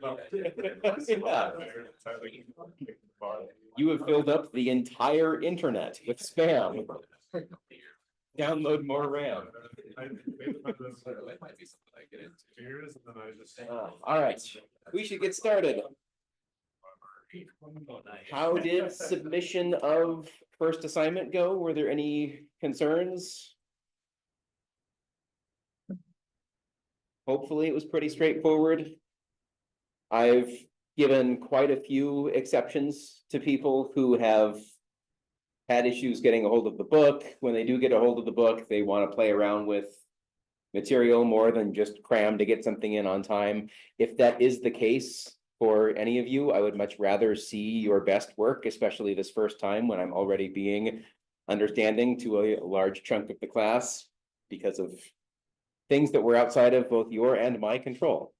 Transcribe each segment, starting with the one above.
Yeah. You have filled up the entire internet with spam. Download more RAM. All right, we should get started. How did submission of first assignment go? Were there any concerns? Hopefully it was pretty straightforward. I've given quite a few exceptions to people who have had issues getting a hold of the book. When they do get a hold of the book, they want to play around with material more than just cram to get something in on time. If that is the case for any of you, I would much rather see your best work, especially this first time when I'm already being understanding to a large chunk of the class because of things that were outside of both your and my control.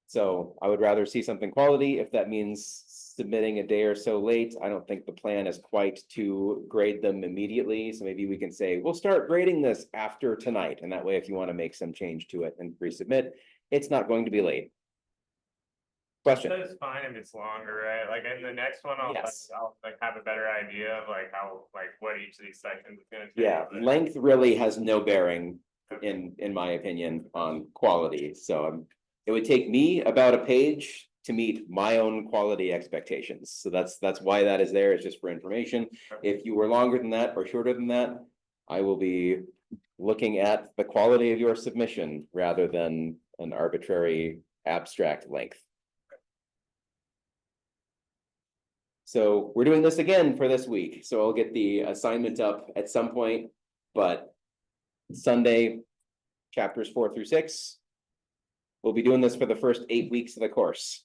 So I would rather see something quality. If that means submitting a day or so late, I don't think the plan is quite to grade them immediately. So maybe we can say, we'll start grading this after tonight. And that way, if you want to make some change to it and resubmit, it's not going to be late. Question? That's fine if it's longer, right? Like in the next one, I'll like have a better idea of like how, like what each of these sections is gonna take. Yeah, length really has no bearing in my opinion on quality. So it would take me about a page to meet my own quality expectations. So that's why that is there. It's just for information. If you were longer than that or shorter than that, I will be looking at the quality of your submission rather than an arbitrary abstract length. So we're doing this again for this week. So I'll get the assignment up at some point, but Sunday, chapters 4 through 6. We'll be doing this for the first 8 weeks of the course.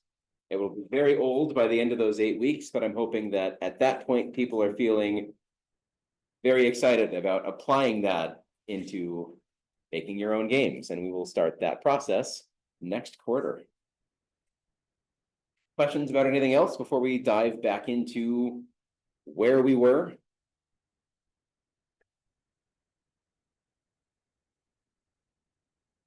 It will be very old by the end of those 8 weeks, but I'm hoping that at that point, people are feeling very excited about applying that into making your own games. And we will start that process next quarter. Questions about anything else before we dive back into where we were?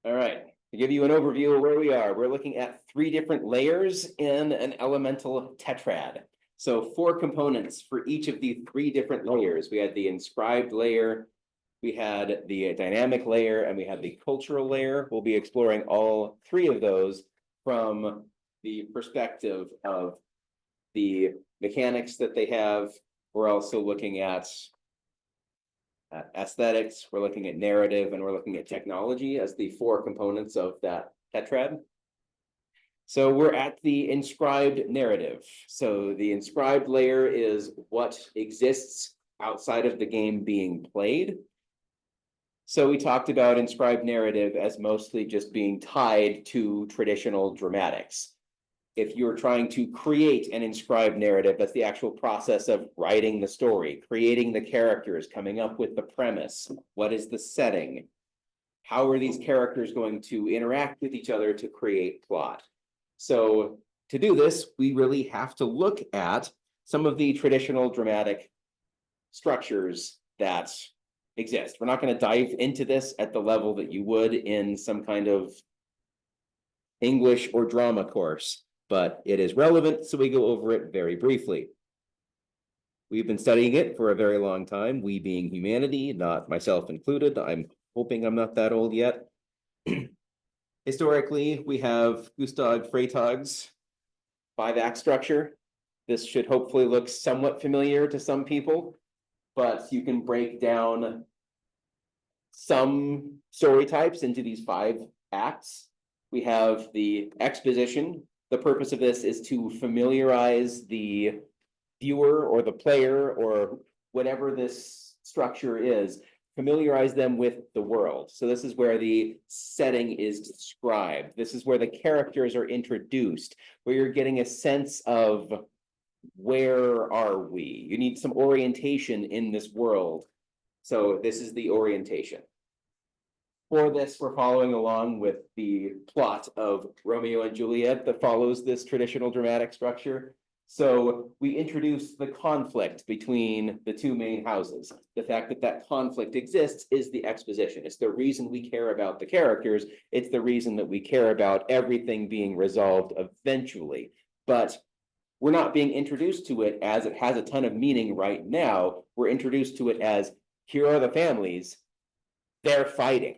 All right, to give you an overview of where we are, we're looking at 3 different layers in an elemental tetrad. So 4 components for each of the 3 different layers. We had the inscribed layer, we had the dynamic layer, and we had the cultural layer. We'll be exploring all 3 of those from the perspective of the mechanics that they have. We're also looking at aesthetics, we're looking at narrative, and we're looking at technology as the 4 components of that tetrad. So we're at the inscribed narrative. So the inscribed layer is what exists outside of the game being played. So we talked about inscribed narrative as mostly just being tied to traditional dramatics. If you're trying to create an inscribed narrative, that's the actual process of writing the story, creating the characters, coming up with the premise. What is the setting? How are these characters going to interact with each other to create plot? So to do this, we really have to look at some of the traditional dramatic structures that exist. We're not going to dive into this at the level that you would in some kind of English or drama course, but it is relevant, so we go over it very briefly. We've been studying it for a very long time, we being humanity, not myself included. I'm hoping I'm not that old yet. Historically, we have Gustav Freytag's 5-act structure. This should hopefully look somewhat familiar to some people, but you can break down some story types into these 5 acts. We have the exposition. The purpose of this is to familiarize the viewer or the player or whatever this structure is, familiarize them with the world. So this is where the setting is described. This is where the characters are introduced, where you're getting a sense of where are we? You need some orientation in this world. So this is the orientation. For this, we're following along with the plot of Romeo and Juliet that follows this traditional dramatic structure. So we introduce the conflict between the two main houses. The fact that that conflict exists is the exposition. It's the reason we care about the characters. It's the reason that we care about everything being resolved eventually. But we're not being introduced to it as it has a ton of meaning right now. We're introduced to it as, here are the families, they're fighting.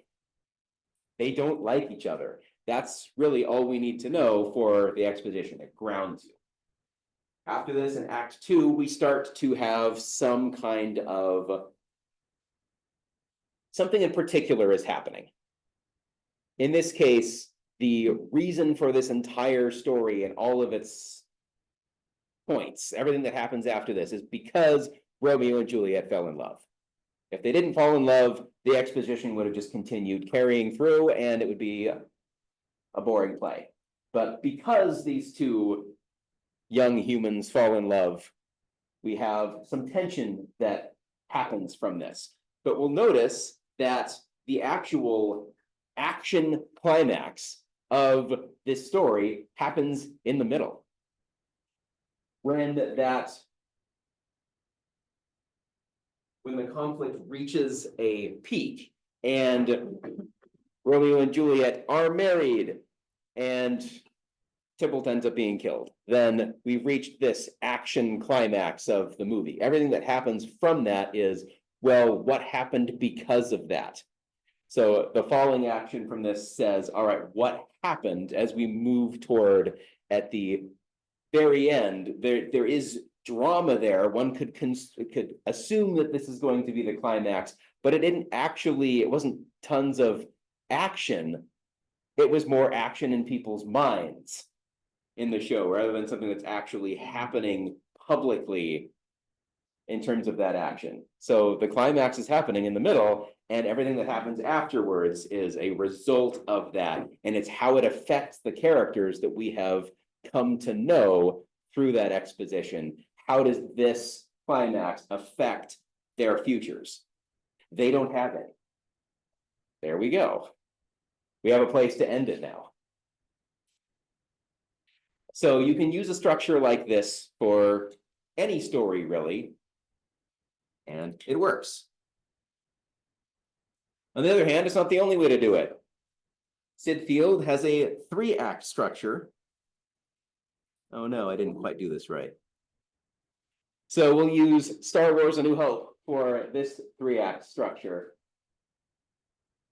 They don't like each other. That's really all we need to know for the exposition. It grounds you. After this, in Act 2, we start to have some kind of something in particular is happening. In this case, the reason for this entire story and all of its points, everything that happens after this, is because Romeo and Juliet fell in love. If they didn't fall in love, the exposition would have just continued carrying through, and it would be a boring play. But because these two young humans fall in love, we have some tension that happens from this. But we'll notice that the actual action climax of this story happens in the middle. When the conflict reaches a peak and Romeo and Juliet are married and Tybalt ends up being killed, then we've reached this action climax of the movie. Everything that happens from that is, well, what happened because of that? So the following action from this says, all right, what happened as we move toward at the very end? There is drama there. One could assume that this is going to be the climax, but it wasn't tons of action. It was more action in people's minds in the show rather than something that's actually happening publicly in terms of that action. So the climax is happening in the middle, and everything that happens afterwards is a result of that. And it's how it affects the characters that we have come to know through that exposition. How does this climax affect their futures? They don't have any. There we go. We have a place to end it now. So you can use a structure like this for any story, really, and it works. On the other hand, it's not the only way to do it. Sid Field has a 3-act structure. Oh no, I didn't quite do this right. So we'll use Star Wars: A New Hope for this 3-act structure.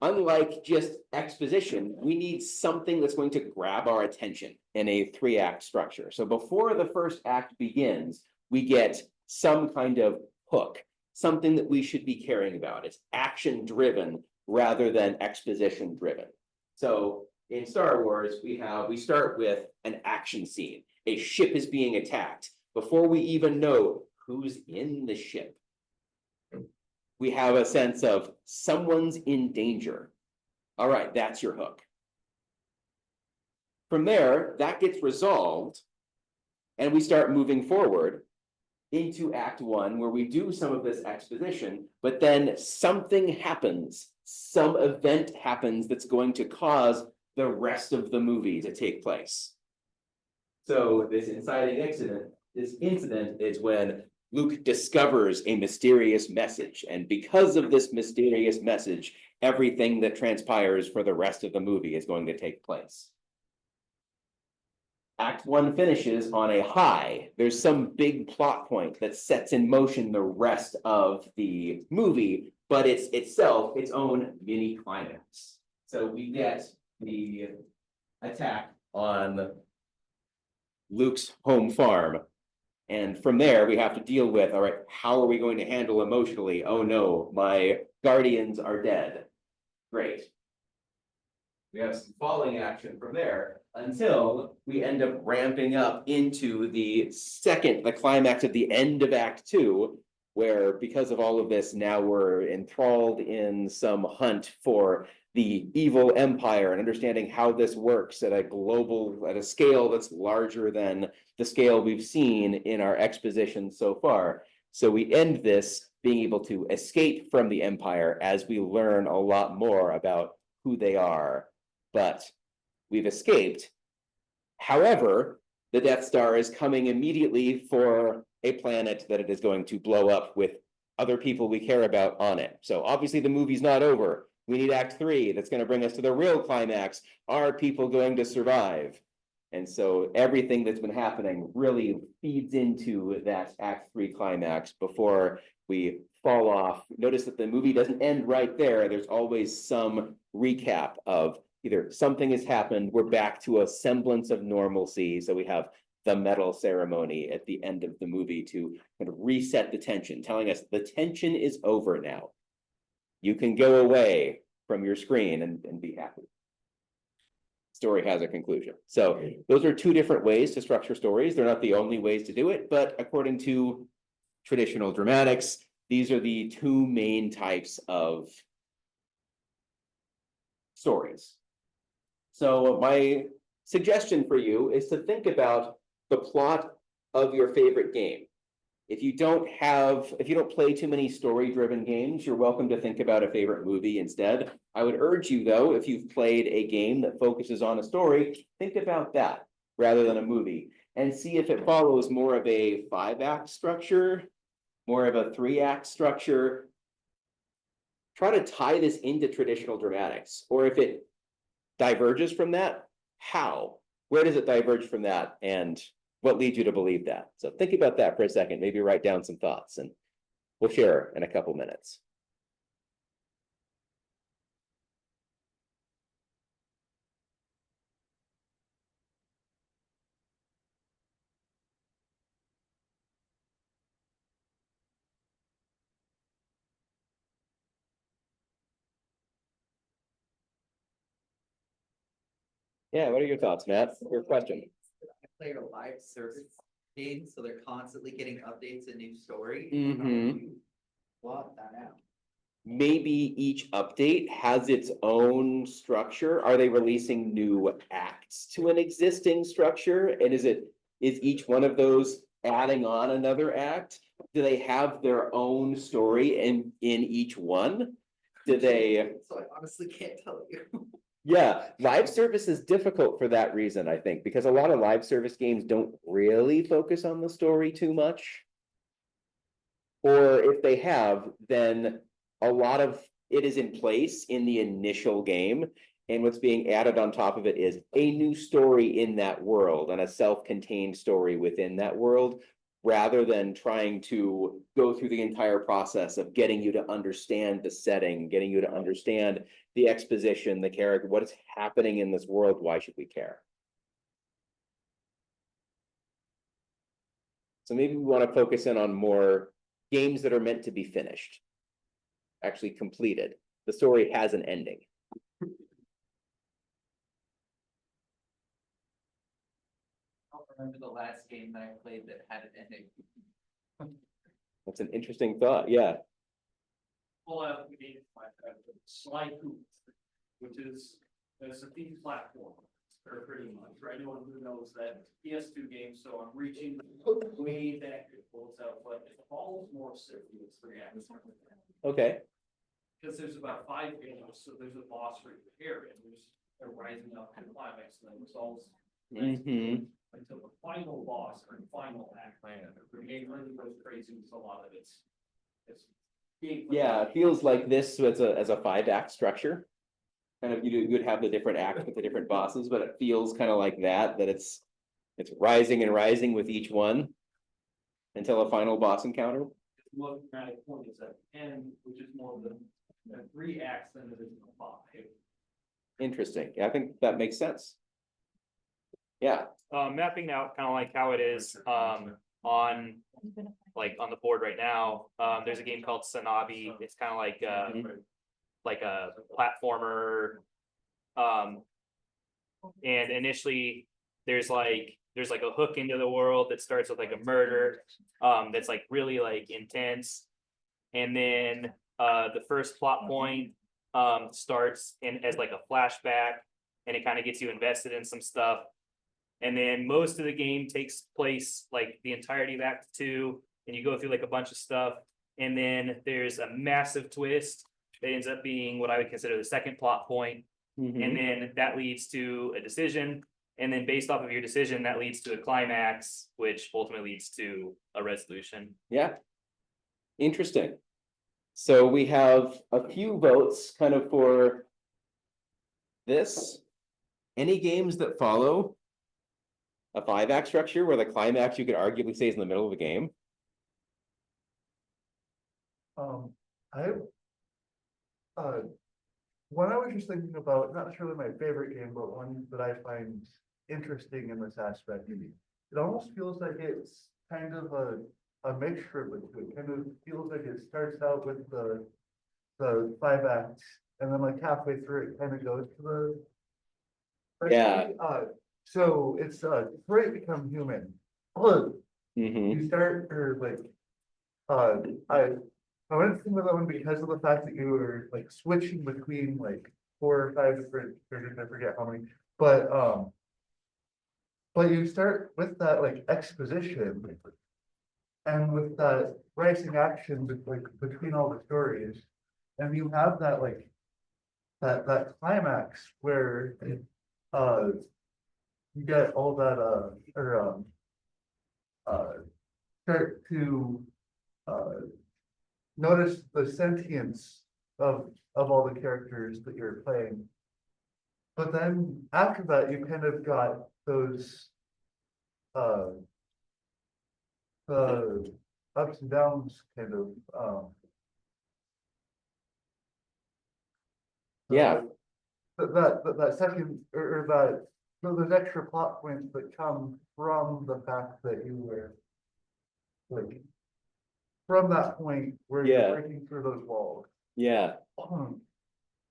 Unlike just exposition, we need something that's going to grab our attention in a 3-act structure. So before the first act begins, we get some kind of hook, something that we should be caring about. It's action-driven rather than exposition-driven. So in Star Wars, we start with an action scene. A ship is being attacked. Before we even know who's in the ship, we have a sense of someone's in danger. All right, that's your hook. From there, that gets resolved, and we start moving forward into Act 1, where we do some of this exposition, but then something happens, some event happens that's going to cause the rest of the movie to take place. So this inciting incident is when Luke discovers a mysterious message, and because of this mysterious message, everything that transpires for the rest of the movie is going to take place. Act 1 finishes on a high. There's some big plot point that sets in motion the rest of the movie, but it's itself its own mini climax. So we get the attack on Luke's home farm. And from there, we have to deal with, all right, how are we going to handle emotionally? Oh no, my guardians are dead. Great. We have some falling action from there until we end up ramping up into the climax at the end of Act 2, where because of all of this, now we're enthralled in some hunt for the evil empire and understanding how this works at a scale that's larger than the scale we've seen in our exposition so far. So we end this being able to escape from the empire as we learn a lot more about who they are. But we've escaped. However, the Death Star is coming immediately for a planet that it is going to blow up with other people we care about on it. So obviously the movie's not over. We need Act 3 that's going to bring us to the real climax. Are people going to survive? And so everything that's been happening really feeds into that Act 3 climax before we fall off. Notice that the movie doesn't end right there. There's always some recap of either something has happened, we're back to a semblance of normalcy. So we have the medal ceremony at the end of the movie to kind of reset the tension, telling us the tension is over now. You can go away from your screen and be happy. Story has a conclusion. So those are two different ways to structure stories. They're not the only ways to do it, but according to traditional dramatics, these are the two main types of stories. So my suggestion for you is to think about the plot of your favorite game. If you don't play too many story-driven games, you're welcome to think about a favorite movie instead. I would urge you, though, if you've played a game that focuses on a story, think about that rather than a movie, and see if it follows more of a 5-act structure, more of a 3-act structure. Try to tie this into traditional dramatics, or if it diverges from that, how? Where does it diverge from that, and what leads you to believe that? So think about that for a second, maybe write down some thoughts, and we'll share in a couple minutes. Yeah, what are your thoughts, Matt? Your question. I play a live service game, so they're constantly getting updates and new story. Plot that out. Maybe each update has its own structure. Are they releasing new acts to an existing structure? And is each one of those adding on another act? Do they have their own story in each one? Do they? So I honestly can't tell you. Yeah, live service is difficult for that reason, I think, because a lot of live service games don't really focus on the story too much. Or if they have, then a lot of it is in place in the initial game. And what's being added on top of it is a new story in that world and a self-contained story within that world, rather than trying to go through the entire process of getting you to understand the setting, getting you to understand the exposition, the character, what is happening in this world, why should we care? So maybe we want to focus in on more games that are meant to be finished, actually completed. The story has an ending. I don't remember the last game that I played that had an ending. That's an interesting thought, yeah. Pull out the game Sly Cooper, which is a theme platform, or pretty much for anyone who knows that PS2 game. So I'm reaching way back to pulls out, but it falls more simply with 3 acts. Okay. Because there's about 5 games, so there's a boss for each area. There's a rising up to climax, and then resolves until the final boss or final act. The game really goes crazy with a lot of it's yeah, it feels like this as a 5-act structure. Kind of you would have the different acts with the different bosses, but it feels kind of like that it's rising and rising with each one until a final boss encounter. The most dramatic point is at the end, which is more of the 3 acts than it is in the 5. Interesting. Yeah, I think that makes sense. Yeah. Mapping out kind of like how it is on the board right now. There's a game called Sanabi. It's kind of like a platformer. And initially there's like a hook into the world that starts with like a murder that's like really like intense. And then the first plot point starts as like a flashback, and it kind of gets you invested in some stuff. And then most of the game takes place like the entirety of Act 2, and you go through like a bunch of stuff. And then there's a massive twist that ends up being what I would consider the second plot point. And then that leads to a decision. And then based off of your decision, that leads to a climax, which ultimately leads to a resolution. Yeah. Interesting. So we have a few votes kind of for this. Any games that follow a 5-act structure where the climax you could arguably say is in the middle of the game? I, one I was just thinking about, not necessarily my favorite game, but one that I find interesting in this aspect. It almost feels like it's kind of a mixture of the two. It kind of feels like it starts out with the 5 acts, and then like halfway through it kind of goes to the. Yeah. So it's Detroit Become Human. You start or like, I went to that one because of the fact that you were like switching between like 4 or 5 different characters, I forget how many, but you start with that like exposition. And with that rising action like between all the stories, and you have that like that climax where you get all that start to notice the sentience of all the characters that you're playing. But then after that, you kind of got those the ups and downs kind of Yeah. that second or that those extra plot points that come from the fact that you were like from that point where Yeah. you're breaking through those walls. Yeah.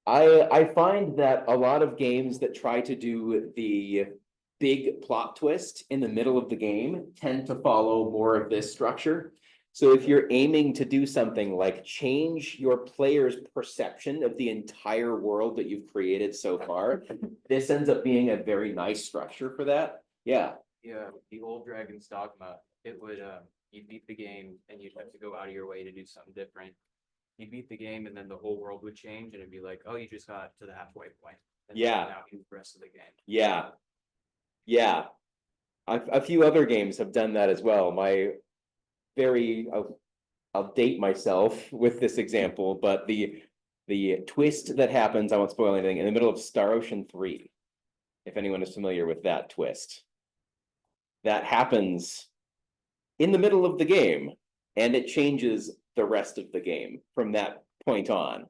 I find that a lot of games that try to do the big plot twist in the middle of the game tend to follow more of this structure. So if you're aiming to do something like change your player's perception of the entire world that you've created so far, this ends up being a very nice structure for that. Yeah. Yeah, the old Dragon's Dogma, it would, you'd beat the game and you'd have to go out of your way to do something different. You'd beat the game and then the whole world would change and it'd be like, oh, you just got to the halfway point. And Yeah. now you do the rest of the game. Yeah. Yeah. A few other games have done that as well. I'll date myself with this example, but the twist that happens, I won't spoil anything, in the middle of Star Ocean 3, if anyone is familiar with that twist, that happens in the middle of the game, and it changes the rest of the game from that point on.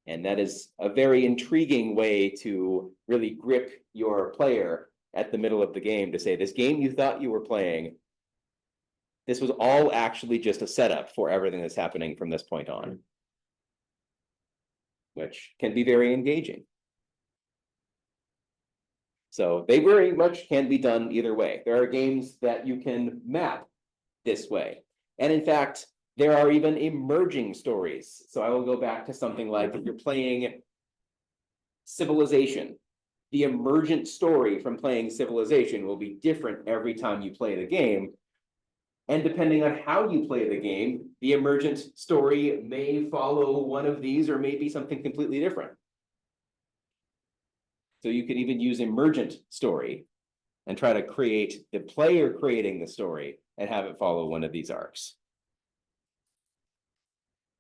And that is a very intriguing way to really grip your player at the middle of the game to say, this game you thought you were playing, this was all actually just a setup for everything that's happening from this point on, which can be very engaging. So they very much can be done either way. There are games that you can map this way. And in fact, there are even emerging stories. So I will go back to something like if you're playing Civilization, the emergent story from playing Civilization will be different every time you play the game. And depending on how you play the game, the emergent story may follow one of these or may be something completely different. So you could even use emergent story and try to create the player creating the story and have it follow one of these arcs.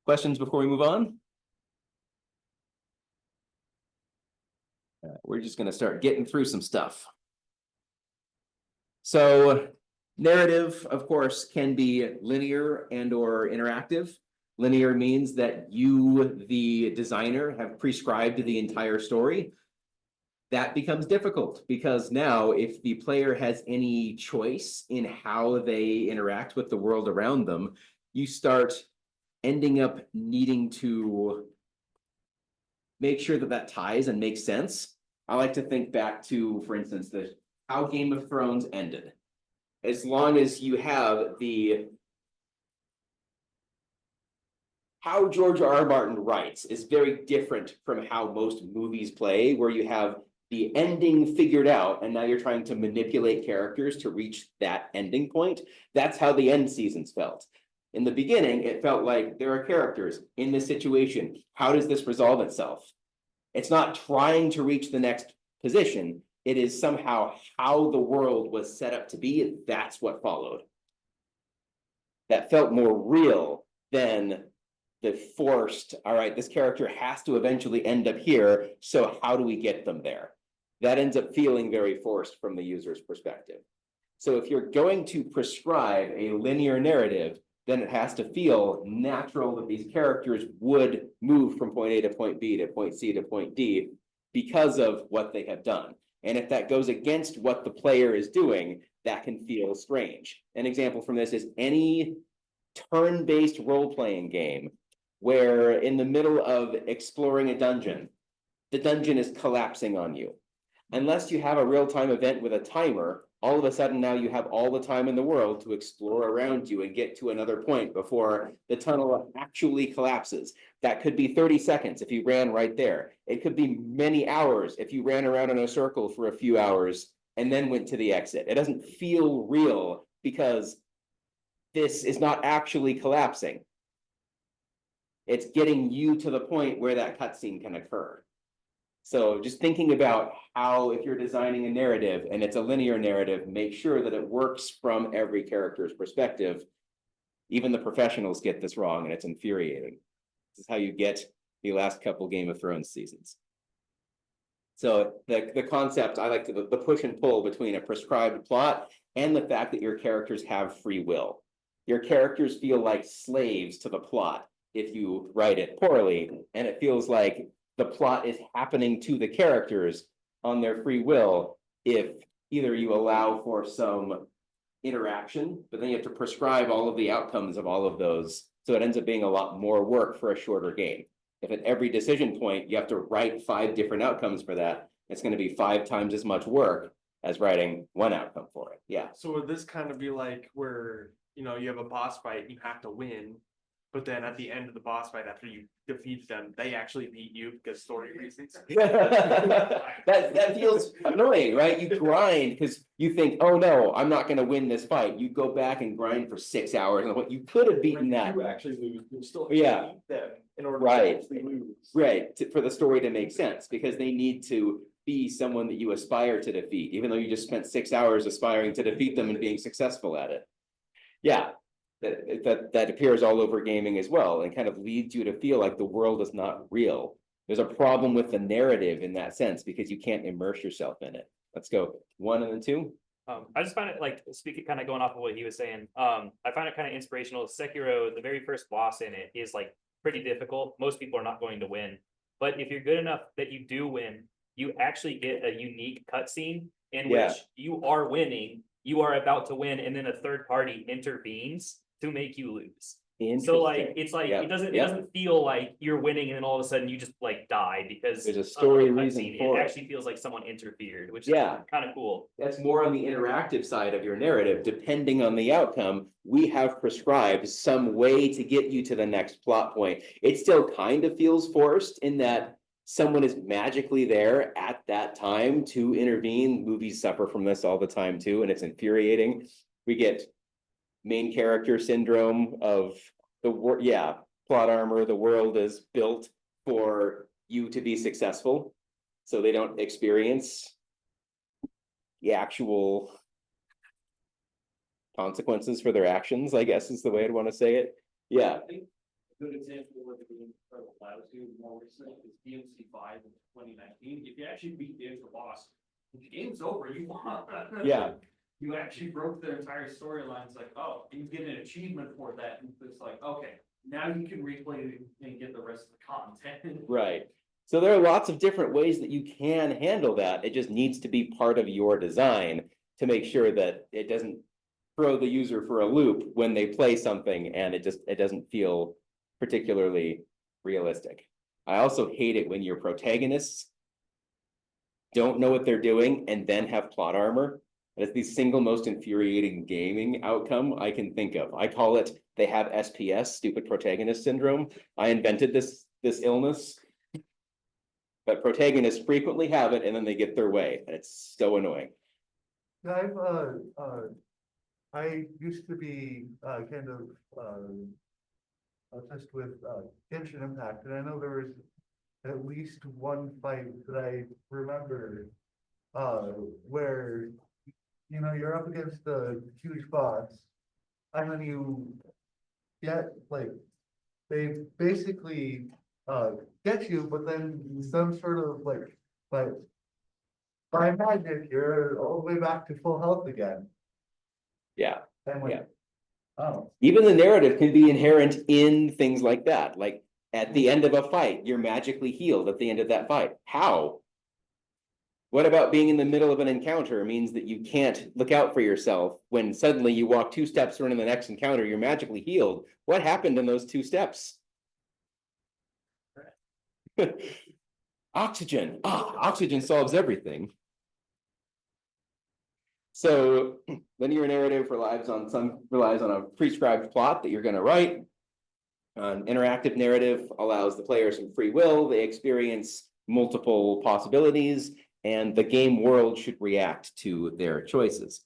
Questions before we move on? We're just going to start getting through some stuff. So narrative, of course, can be linear and or interactive. Linear means that you, the designer, have prescribed the entire story. That becomes difficult because now if the player has any choice in how they interact with the world around them, you start ending up needing to make sure that that ties and makes sense. I like to think back to, for instance, how Game of Thrones ended. As long as you have how George R.R. Martin writes is very different from how most movies play, where you have the ending figured out, and now you're trying to manipulate characters to reach that ending point. That's how the end seasons felt. In the beginning, it felt like there are characters in this situation. How does this resolve itself? It's not trying to reach the next position. It is somehow how the world was set up to be, that's what followed. That felt more real than the forced, all right, this character has to eventually end up here, so how do we get them there? That ends up feeling very forced from the user's perspective. So if you're going to prescribe a linear narrative, then it has to feel natural that these characters would move from point A to point B to point C to point D because of what they have done. And if that goes against what the player is doing, that can feel strange. An example from this is any turn-based role-playing game where in the middle of exploring a dungeon, the dungeon is collapsing on you. Unless you have a real-time event with a timer, all of a sudden now you have all the time in the world to explore around you and get to another point before the tunnel actually collapses. That could be 30 seconds if you ran right there. It could be many hours if you ran around in a circle for a few hours and then went to the exit. It doesn't feel real because this is not actually collapsing. It's getting you to the point where that cutscene can occur. So just thinking about how, if you're designing a narrative and it's a linear narrative, make sure that it works from every character's perspective. Even the professionals get this wrong and it's infuriating. This is how you get the last couple Game of Thrones seasons. So the concept, I like the push and pull between a prescribed plot and the fact that your characters have free will. Your characters feel like slaves to the plot if you write it poorly, and it feels like the plot is happening to the characters on their free will if either you allow for some interaction, but then you have to prescribe all of the outcomes of all of those. So it ends up being a lot more work for a shorter game. If at every decision point you have to write 5 different outcomes for that, it's going to be 5 times as much work as writing one outcome for it. Yeah. So would this kind of be like where, you know, you have a boss fight, you have to win, but then at the end of the boss fight, after you defeat them, they actually beat you because story reasons? that feels annoying, right? You grind because you think, oh no, I'm not going to win this fight. You go back and grind for 6 hours, and what you could have beaten that. You actually lose, you still Yeah. beat them in order Right. to actually lose. Right, for the story to make sense, because they need to be someone that you aspire to defeat, even though you just spent 6 hours aspiring to defeat them and being successful at it. Yeah, that appears all over gaming as well, and kind of leads you to feel like the world is not real. There's a problem with the narrative in that sense, because you can't immerse yourself in it. Let's go 1 and then 2. I just find it, like, speaking, kind of going off of what he was saying, I find it kind of inspirational. Sekiro, the very first boss in it is like pretty difficult. Most people are not going to win, but if you're good enough that you do win, you actually get a unique cutscene in Yeah. which you are winning, you are about to win, and then a third party intervenes to make you lose. So like, it's like, Yeah, it doesn't yeah. feel like you're winning and then all of a sudden you just like die because There's a of story a reason cutscene. for It it. actually feels like someone interfered, which Yeah. is kind of cool. That's more on the interactive side of your narrative. Depending on the outcome, we have prescribed some way to get you to the next plot point. It still kind of feels forced in that someone is magically there at that time to intervene. Movies suffer from this all the time too, and it's infuriating. We get main character syndrome of plot armor. The world is built for you to be successful, so they don't experience the actual consequences for their actions, I guess is the way I'd want to say it. Yeah. I think a good example of what the game allows you more recently is DMC5 in 2019. If you actually beat the intro boss, the game's over, you won. Yeah. You actually broke their entire storyline. It's like, oh, you get an achievement for that. And it's like, okay, now you can replay it and get the rest of the content. Right. So there are lots of different ways that you can handle that. It just needs to be part of your design to make sure that it doesn't throw the user for a loop when they play something and it doesn't feel particularly realistic. I also hate it when your protagonists don't know what they're doing and then have plot armor. That's the single most infuriating gaming outcome I can think of. I call it, they have SPS, stupid protagonist syndrome. I invented this illness. But protagonists frequently have it and then they get their way, and it's so annoying. I used to be kind of obsessed with Genshin Impact, and I know there was at least one fight that I remember where, you know, you're up against a huge boss. And then you get like, they basically, get you, but then some sort of like, by magic, you're all the way back to full health again. Yeah. And like, Yeah. oh, Even the narrative can be inherent in things like that, like at the end of a fight, you're magically healed at the end of that fight. How? What about being in the middle of an encounter means that you can't look out for yourself when suddenly you walk 2 steps into the next encounter, you're magically healed. What happened in those 2 steps? Oxygen. Oxygen solves everything. So linear narrative relies on a prescribed plot that you're going to write. An interactive narrative allows the player some free will. They experience multiple possibilities, and the game world should react to their choices.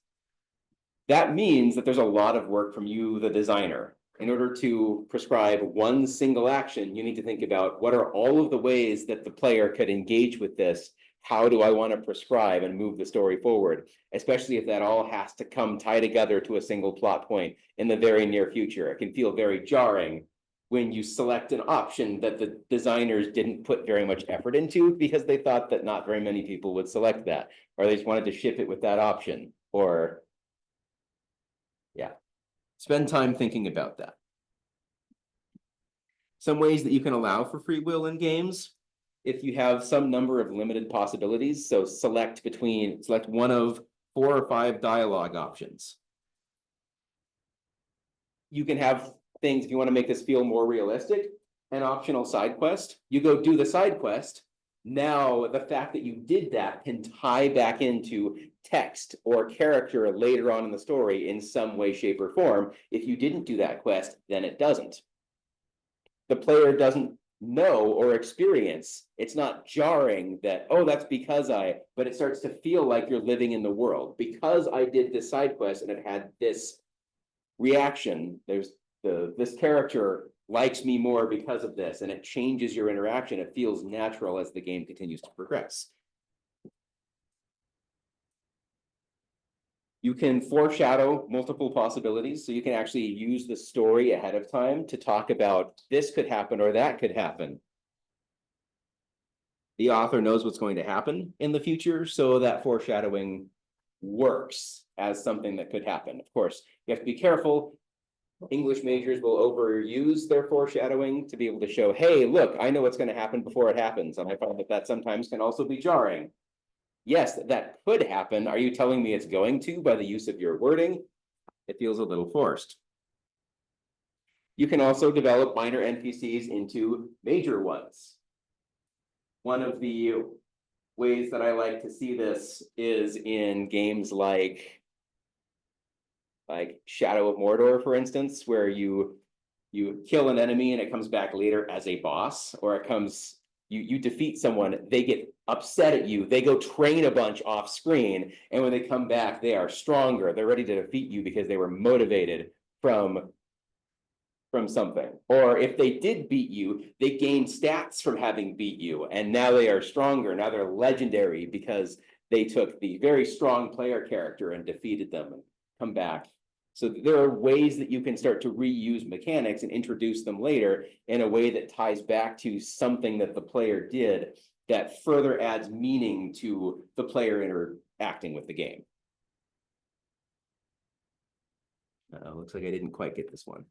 That means that there's a lot of work from you, the designer. In order to prescribe one single action, you need to think about what are all of the ways that the player could engage with this. How do I want to prescribe and move the story forward? Especially if that all has to come tie together to a single plot point in the very near future. It can feel very jarring when you select an option that the designers didn't put very much effort into because they thought that not very many people would select that, or they just wanted to ship it with that option, or yeah. Spend time thinking about that. Some ways that you can allow for free will in games, if you have some number of limited possibilities, so select one of 4 or 5 dialogue options. You can have things, if you want to make this feel more realistic, an optional side quest. You go do the side quest. Now, the fact that you did that can tie back into text or character later on in the story in some way, shape, or form. If you didn't do that quest, then it doesn't. The player doesn't know or experience. It's not jarring that, oh, that's because but it starts to feel like you're living in the world. Because I did this side quest and it had this reaction, this character likes me more because of this, and it changes your interaction. It feels natural as the game continues to progress. You can foreshadow multiple possibilities, so you can actually use the story ahead of time to talk about this could happen or that could happen. The author knows what's going to happen in the future, so that foreshadowing works as something that could happen. Of course, you have to be careful. English majors will overuse their foreshadowing to be able to show, hey, look, I know what's going to happen before it happens. And I find that sometimes can also be jarring. Yes, that could happen. Are you telling me it's going to by the use of your wording? It feels a little forced. You can also develop minor NPCs into major ones. One of the ways that I like to see this is in games like Shadow of Mordor, for instance, where you kill an enemy and it comes back later as a boss, or you defeat someone, they get upset at you, they go train a bunch off screen, and when they come back, they are stronger. They're ready to defeat you because they were motivated from something. Or if they did beat you, they gained stats from having beat you, and now they are stronger. Now they're legendary because they took the very strong player character and defeated them and come back. So there are ways that you can start to reuse mechanics and introduce them later in a way that ties back to something that the player did that further adds meaning to the player interacting with the game. Looks like I didn't quite get this one.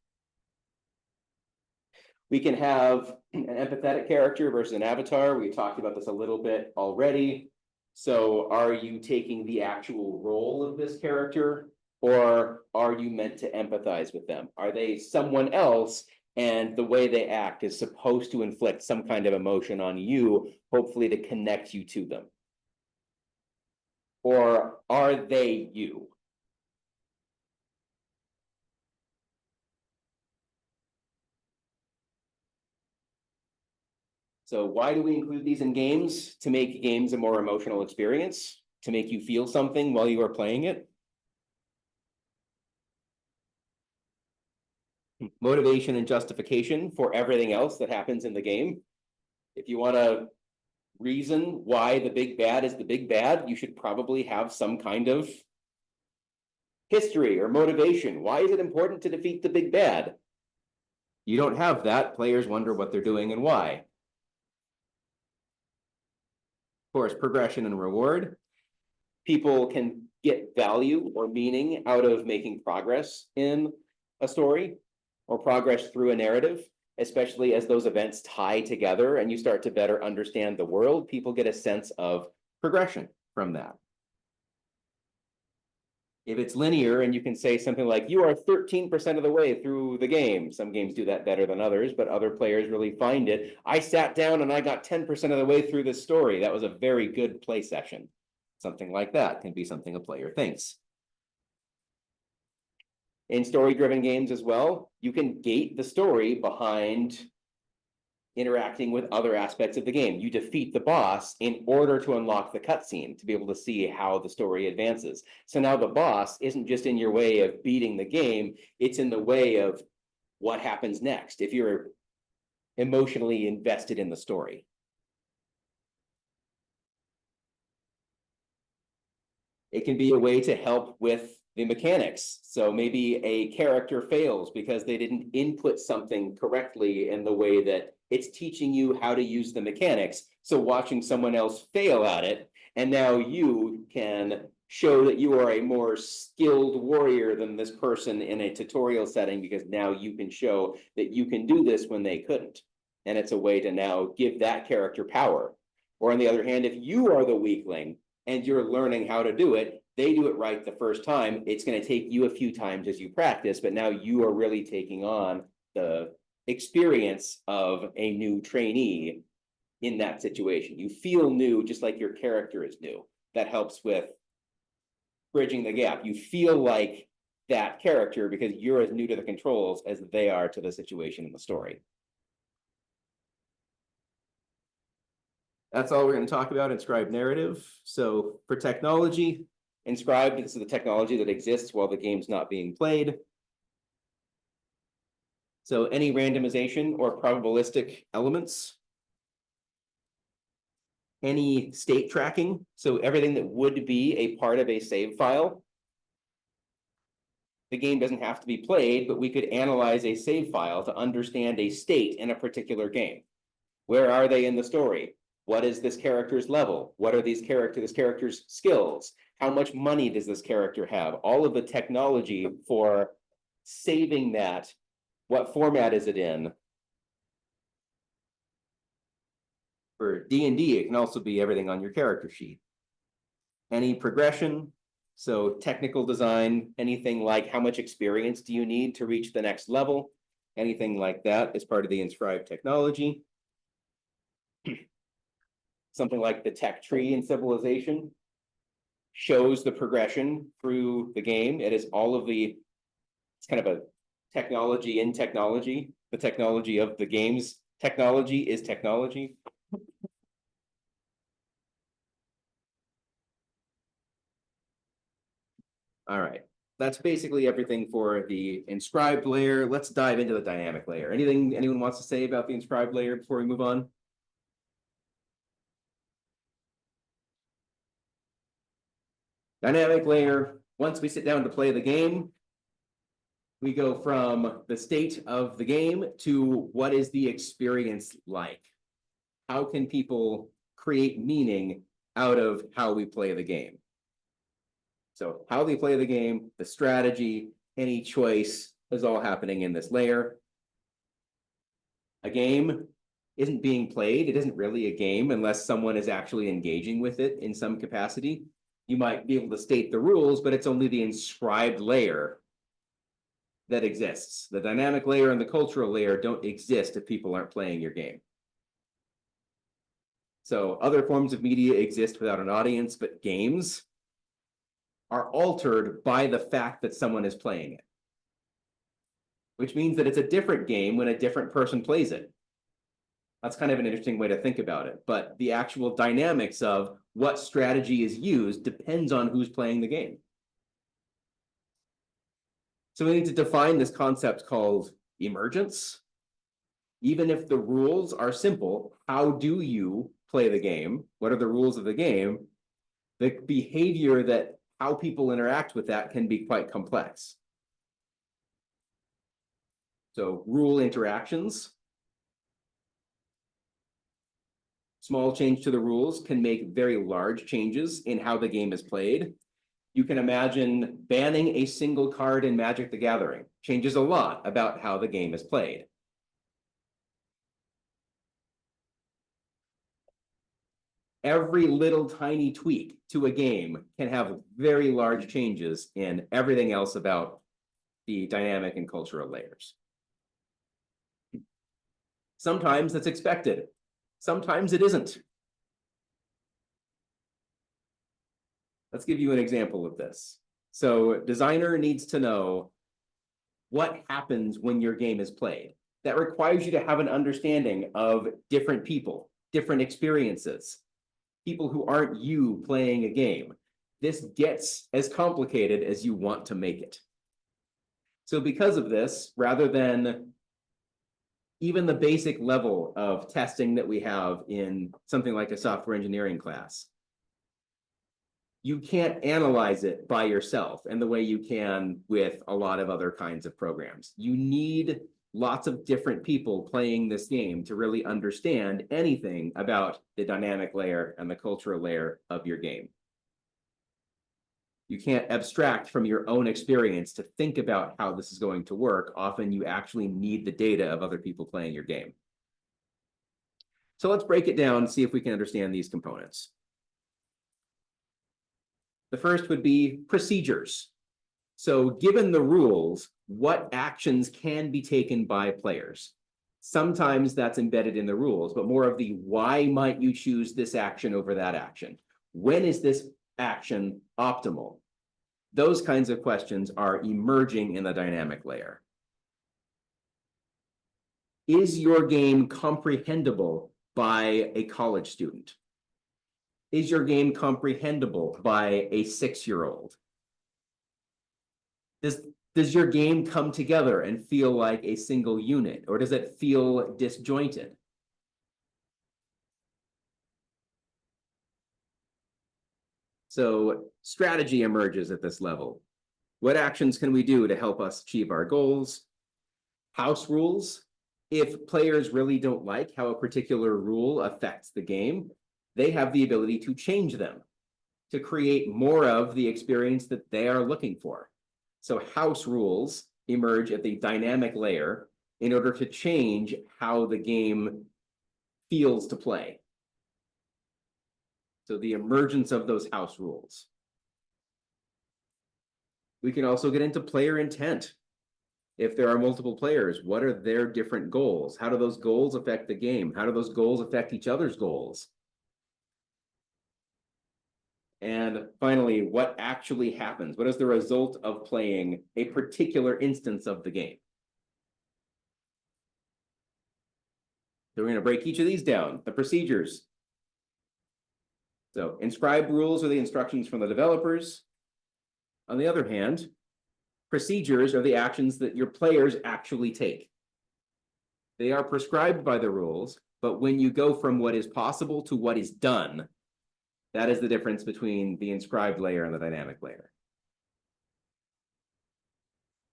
We can have an empathetic character versus an avatar. We talked about this a little bit already. So are you taking the actual role of this character, or are you meant to empathize with them? Are they someone else, and the way they act is supposed to inflict some kind of emotion on you, hopefully to connect you to them? Or are they you? So why do we include these in games? To make games a more emotional experience, to make you feel something while you are playing it. Motivation and justification for everything else that happens in the game. If you want to reason why the big bad is the big bad, you should probably have some kind of history or motivation. Why is it important to defeat the big bad? You don't have that, players wonder what they're doing and why. Of course, progression and reward. People can get value or meaning out of making progress in a story or progress through a narrative, especially as those events tie together and you start to better understand the world. People get a sense of progression from that. If it's linear and you can say something like, you are 13% of the way through the game. Some games do that better than others, but other players really find it. I sat down and I got 10% of the way through this story. That was a very good play session. Something like that can be something a player thinks. In story-driven games as well, you can gate the story behind interacting with other aspects of the game. You defeat the boss in order to unlock the cutscene, to be able to see how the story advances. So now the boss isn't just in your way of beating the game, it's in the way of what happens next, if you're emotionally invested in the story. It can be a way to help with the mechanics. So maybe a character fails because they didn't input something correctly in the way that it's teaching you how to use the mechanics. So watching someone else fail at it, and now you can show that you are a more skilled warrior than this person in a tutorial setting, because now you can show that you can do this when they couldn't. And it's a way to now give that character power. Or on the other hand, if you are the weakling and you're learning how to do it, they do it right the first time. It's going to take you a few times as you practice, but now you are really taking on the experience of a new trainee in that situation. You feel new, just like your character is new. That helps with bridging the gap. You feel like that character because you're as new to the controls as they are to the situation in the story. That's all we're going to talk about, inscribed narrative. So for technology, inscribed, this is the technology that exists while the game's not being played. So any randomization or probabilistic elements, any state tracking, so everything that would be a part of a save file. The game doesn't have to be played, but we could analyze a save file to understand a state in a particular game. Where are they in the story? What is this character's level? What are this character's skills? How much money does this character have? All of the technology for saving that. What format is it in? For D&D, it can also be everything on your character sheet. Any progression, so technical design, anything like how much experience do you need to reach the next level? Anything like that is part of the inscribed technology. Something like the tech tree in Civilization shows the progression through the game. It is all of the, it's kind of a technology in technology. The technology of the game's technology is technology. All right, that's basically everything for the inscribed layer. Let's dive into the dynamic layer. Anything anyone wants to say about the inscribed layer before we move on? Dynamic layer, once we sit down to play the game, we go from the state of the game to what is the experience like? How can people create meaning out of how we play the game? So how they play the game, the strategy, any choice is all happening in this layer. A game isn't being played. It isn't really a game unless someone is actually engaging with it in some capacity. You might be able to state the rules, but it's only the inscribed layer that exists. The dynamic layer and the cultural layer don't exist if people aren't playing your game. So other forms of media exist without an audience, but games are altered by the fact that someone is playing it. Which means that it's a different game when a different person plays it. That's kind of an interesting way to think about it. But the actual dynamics of what strategy is used depends on who's playing the game. So we need to define this concept called emergence. Even if the rules are simple, how do you play the game? What are the rules of the game? The behavior that how people interact with that can be quite complex. So rule interactions. Small change to the rules can make very large changes in how the game is played. You can imagine banning a single card in Magic the Gathering. Changes a lot about how the game is played. Every little tiny tweak to a game can have very large changes in everything else about the dynamic and cultural layers. Sometimes it's expected. Sometimes it isn't. Let's give you an example of this. So designer needs to know what happens when your game is played. That requires you to have an understanding of different people, different experiences, people who aren't you playing a game. This gets as complicated as you want to make it. So because of this, rather than even the basic level of testing that we have in something like a software engineering class, you can't analyze it by yourself in the way you can with a lot of other kinds of programs. You need lots of different people playing this game to really understand anything about the dynamic layer and the cultural layer of your game. You can't abstract from your own experience to think about how this is going to work. Often you actually need the data of other people playing your game. So let's break it down and see if we can understand these components. The first would be procedures. So given the rules, what actions can be taken by players? Sometimes that's embedded in the rules, but more of the why might you choose this action over that action? When is this action optimal? Those kinds of questions are emerging in the dynamic layer. Is your game comprehensible by a college student? Is your game comprehensible by a 6-year-old? Does your game come together and feel like a single unit, or does it feel disjointed? So strategy emerges at this level. What actions can we do to help us achieve our goals? House rules. If players really don't like how a particular rule affects the game, they have the ability to change them, to create more of the experience that they are looking for. So house rules emerge at the dynamic layer in order to change how the game feels to play. So the emergence of those house rules. We can also get into player intent. If there are multiple players, what are their different goals? How do those goals affect the game? How do those goals affect each other's goals? And finally, what actually happens? What is the result of playing a particular instance of the game? So we're going to break each of these down. The procedures. So inscribed rules are the instructions from the developers. On the other hand, procedures are the actions that your players actually take. They are prescribed by the rules, but when you go from what is possible to what is done, that is the difference between the inscribed layer and the dynamic layer.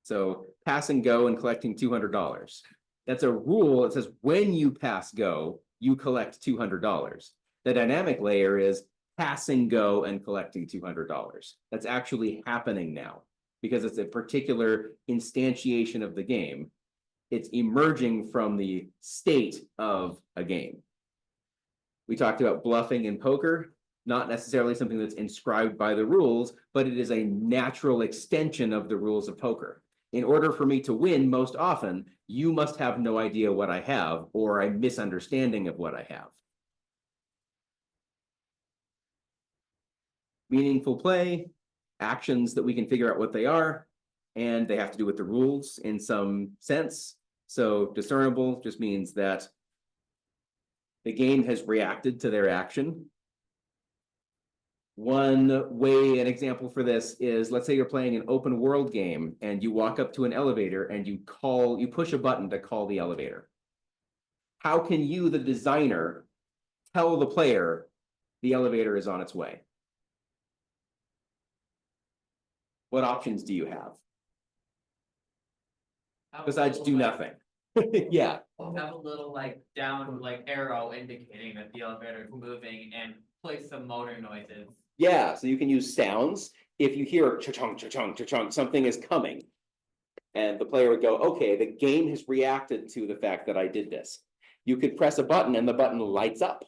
So pass and go and collecting $200. That's a rule that says when you pass go, you collect $200. The dynamic layer is passing go and collecting $200. That's actually happening now because it's a particular instantiation of the game. It's emerging from the state of a game. We talked about bluffing in poker. Not necessarily something that's inscribed by the rules, but it is a natural extension of the rules of poker. In order for me to win, most often, you must have no idea what I have or a misunderstanding of what I have. Meaningful play, actions that we can figure out what they are, and they have to do with the rules in some sense. So discernible just means that the game has reacted to their action. One way, an example for this is, let's say you're playing an open world game and you walk up to an elevator and you push a button to call the elevator. how can you, the designer, tell the player the elevator is on its way? What options do you have besides do nothing? Yeah, Have a little like down like arrow indicating that the elevator is moving and play some motor noises. yeah, so you can use sounds. If you hear cha-chunk, cha-chunk, cha-chunk, something is coming. And the player would go, okay, the game has reacted to the fact that I did this. You could press a button and the button lights up.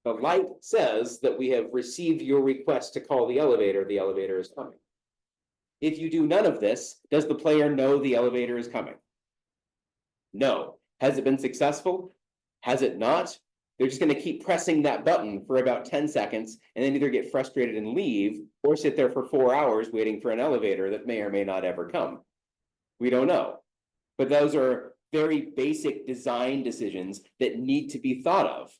The light says that we have received your request to call the elevator is coming. If you do none of this, does the player know the elevator is coming? No. Has it been successful? Has it not? They're just going to keep pressing that button for about 10 seconds and then either get frustrated and leave or sit there for 4 hours waiting for an elevator that may or may not ever come. We don't know. But those are very basic design decisions that need to be thought of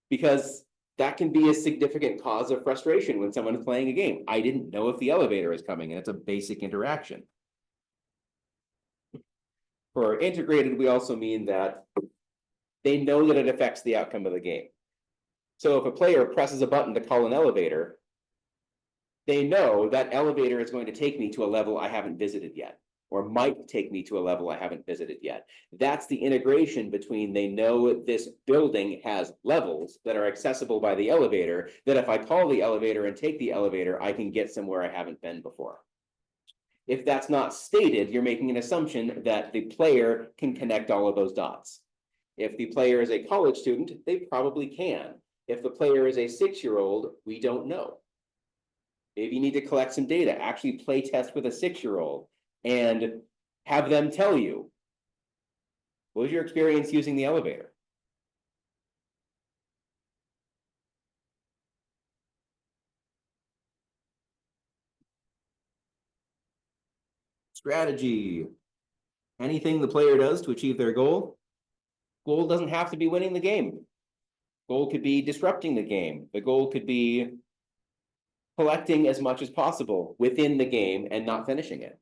because that can be a significant cause of frustration when someone is playing a game. I didn't know if the elevator is coming, and it's a basic interaction. For integrated, we also mean that they know that it affects the outcome of the game. So if a player presses a button to call an elevator, they know that elevator is going to take me to a level I haven't visited yet, or might take me to a level I haven't visited yet. That's the integration between they know this building has levels that are accessible by the elevator, that if I call the elevator and take the elevator, I can get somewhere I haven't been before. If that's not stated, you're making an assumption that the player can connect all of those dots. If the player is a college student, they probably can. If the player is a 6-year-old, we don't know. Maybe you need to collect some data, actually play test with a 6-year-old and have them tell you, what was your experience using the elevator? Strategy. Anything the player does to achieve their goal. Goal doesn't have to be winning the game. Goal could be disrupting the game. The goal could be collecting as much as possible within the game and not finishing it.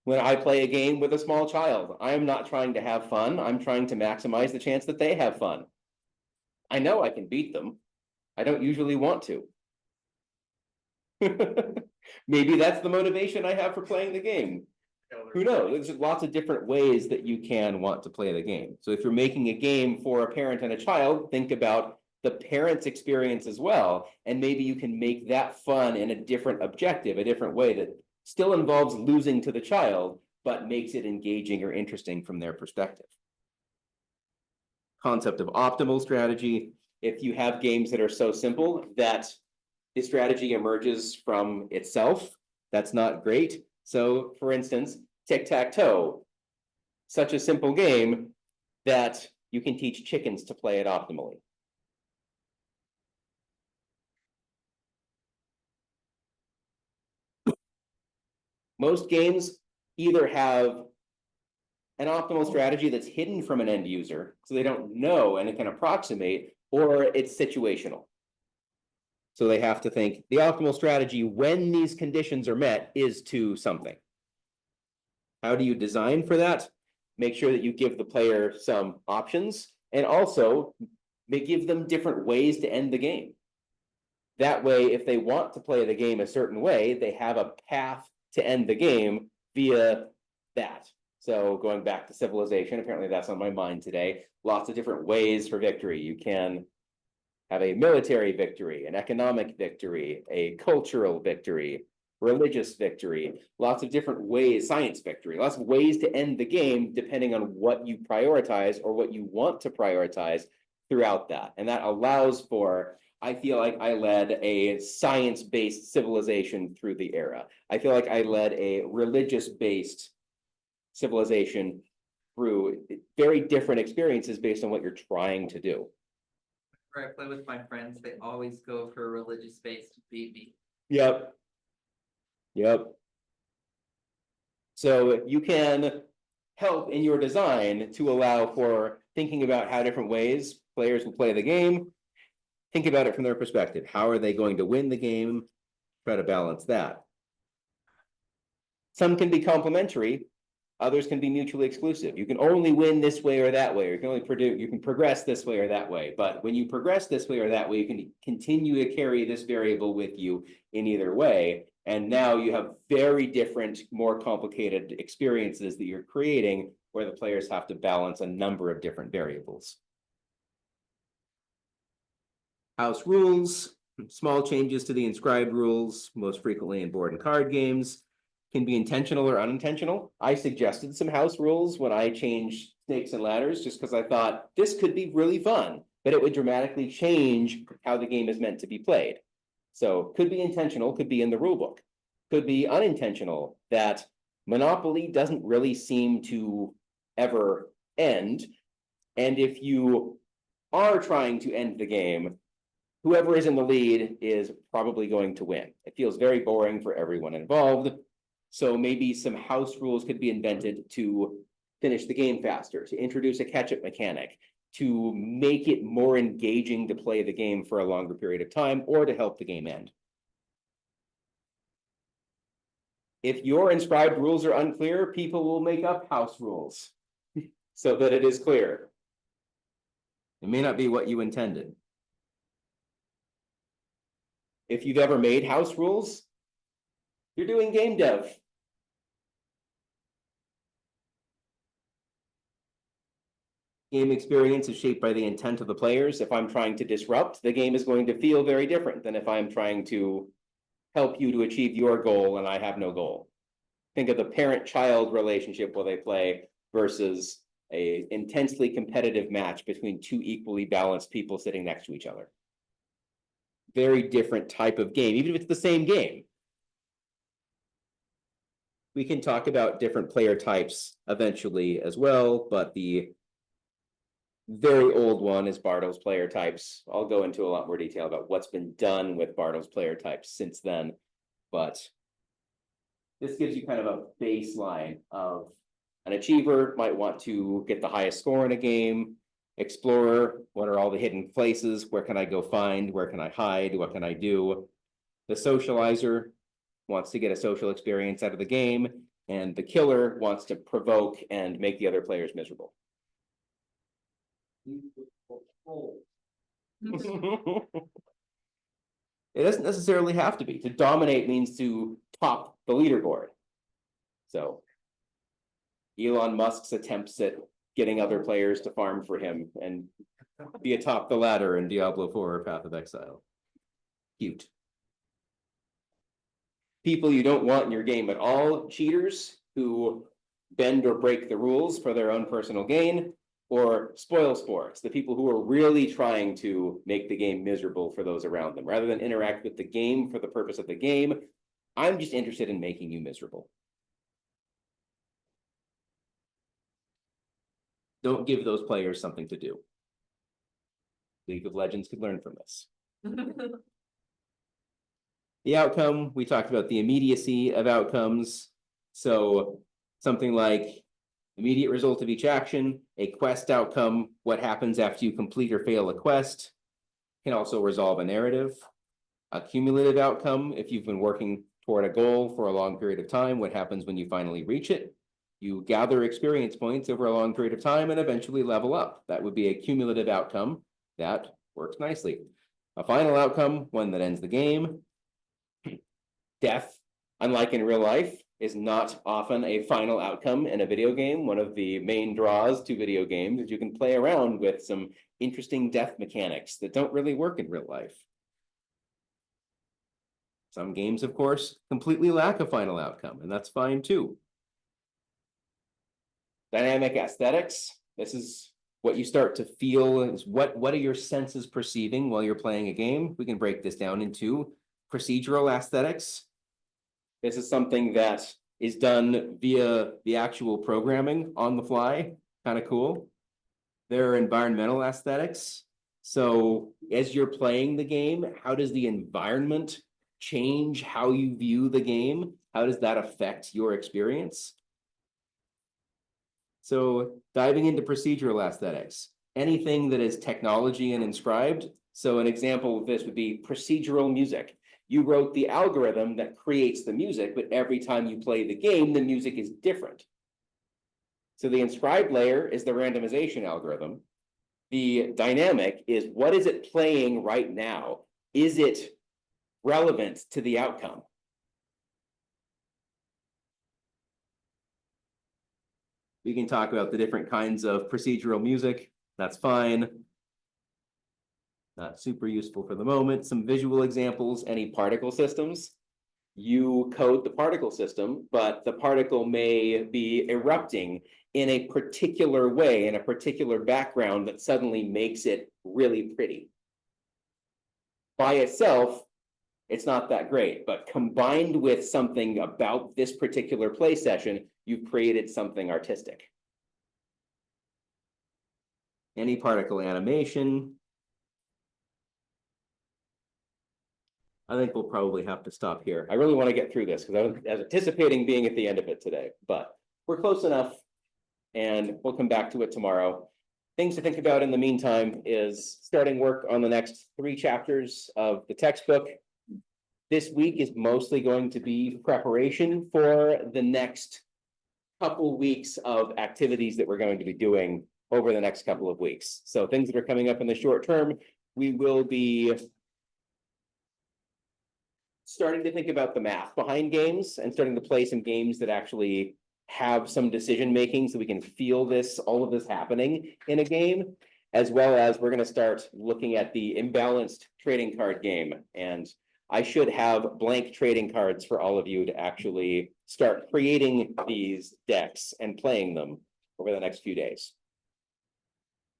When I play a game with a small child, I am not trying to have fun. I'm trying to maximize the chance that they have fun. I know I can beat them. I don't usually want to. Maybe that's the motivation I have for playing the game. Who knows? There's lots of different ways that you can want to play the game. So if you're making a game for a parent and a child, think about the parent's experience as well. And maybe you can make that fun in a different objective, a different way that still involves losing to the child, but makes it engaging or interesting from their perspective. Concept of optimal strategy. If you have games that are so simple that the strategy emerges from itself, that's not great. So for instance, tic-tac-toe, such a simple game that you can teach chickens to play it optimally. Most games either have an optimal strategy that's hidden from an end user, so they don't know and it can approximate, or it's situational. So they have to think the optimal strategy when these conditions are met is to something. How do you design for that? Make sure that you give the player some options and also give them different ways to end the game. That way, if they want to play the game a certain way, they have a path to end the game via that. So going back to civilization, apparently that's on my mind today. Lots of different ways for victory. You can have a military victory, an economic victory, a cultural victory, religious victory, lots of different ways, science victory, lots of ways to end the game depending on what you prioritize or what you want to prioritize throughout that. And that allows for, I feel like I led a science-based civilization through the era. I feel like I led a religious-based civilization through very different experiences based on what you're trying to do. Where I play with my friends, they always go for a religious base to beat me. Yep. Yep. So you can help in your design to allow for thinking about how different ways players will play the game. Think about it from their perspective. How are they going to win the game? Try to balance that. Some can be complementary. others can be mutually exclusive. You can only win this way or that way, or you can progress this way or that way. But when you progress this way or that way, you can continue to carry this variable with you in either way. And now you have very different, more complicated experiences that you're creating where the players have to balance a number of different variables. House rules, small changes to the inscribed rules, most frequently in board and card games, can be intentional or unintentional. I suggested some house rules when I changed Snakes and Ladders, just because I thought this could be really fun, but it would dramatically change how the game is meant to be played. So could be intentional, could be in the rule book. Could be unintentional, that Monopoly doesn't really seem to ever end. And if you are trying to end the game, whoever is in the lead is probably going to win. It feels very boring for everyone involved. So maybe some house rules could be invented to finish the game faster, to introduce a catch-up mechanic, to make it more engaging to play the game for a longer period of time, or to help the game end. If your inscribed rules are unclear, people will make up house rules so that it is clear. It may not be what you intended. If you've ever made house rules, you're doing game dev. Game experience is shaped by the intent of the players. If I'm trying to disrupt, the game is going to feel very different than if I'm trying to help you to achieve your goal and I have no goal. Think of the parent-child relationship while they play versus an intensely competitive match between two equally balanced people sitting next to each other. Very different type of game, even if it's the same game. We can talk about different player types eventually as well, but the very old one is Bartle's player types. I'll go into a lot more detail about what's been done with Bartle's player types since then, but this gives you kind of a baseline of an achiever might want to get the highest score in a game. Explorer, what are all the hidden places? Where can I go find? Where can I hide? What can I do? The socializer wants to get a social experience out of the game, and the killer wants to provoke and make the other players miserable. It doesn't necessarily have to be. To dominate means to top the leaderboard. So Elon Musk's attempts at getting other players to farm for him and be atop the ladder in Diablo 4 or Path of Exile. Cute. People you don't want in your game at all, cheaters who bend or break the rules for their own personal gain, or spoil sports, the people who are really trying to make the game miserable for those around them. Rather than interact with the game for the purpose of the game, I'm just interested in making you miserable. Don't give those players something to do. League of Legends could learn from this. The outcome, we talked about the immediacy of outcomes. So something like immediate result of each action, a quest outcome, what happens after you complete or fail a quest, can also resolve a narrative. A cumulative outcome, if you've been working toward a goal for a long period of time, what happens when you finally reach it? You gather experience points over a long period of time and eventually level up. That would be a cumulative outcome. That works nicely. A final outcome, one that ends the game. Death, unlike in real life, is not often a final outcome in a video game. One of the main draws to video games is you can play around with some interesting death mechanics that don't really work in real life. Some games, of course, completely lack a final outcome, and that's fine too. Dynamic aesthetics. This is what you start to feel, is what are your senses perceiving while you're playing a game? We can break this down into procedural aesthetics. This is something that is done via the actual programming on the fly. Kind of cool. There are environmental aesthetics. So as you're playing the game, how does the environment change how you view the game? How does that affect your experience? So diving into procedural aesthetics, anything that is technology and inscribed. So an example of this would be procedural music. You wrote the algorithm that creates the music, but every time you play the game, the music is different. So the inscribed layer is the randomization algorithm. The dynamic is what is it playing right now? Is it relevant to the outcome? We can talk about the different kinds of procedural music. That's fine. Not super useful for the moment. Some visual examples, any particle systems. You code the particle system, but the particle may be erupting in a particular way, in a particular background that suddenly makes it really pretty. By itself, it's not that great, but combined with something about this particular play session, you've created something artistic. Any particle animation. I think we'll probably have to stop here. I really want to get through this because I was anticipating being at the end of it today, but we're close enough and we'll come back to it tomorrow. Things to think about in the meantime is starting work on the next 3 chapters of the textbook. This week is mostly going to be preparation for the next couple weeks of activities that we're going to be doing over the next couple of weeks. So things that are coming up in the short term, we will be starting to think about the math behind games and starting to play some games that actually have some decision making so we can feel this, all of this happening in a game, as well as we're going to start looking at the imbalanced trading card game. And I should have blank trading cards for all of you to actually start creating these decks and playing them over the next few days.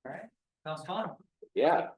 All right, sounds fun. Yeah.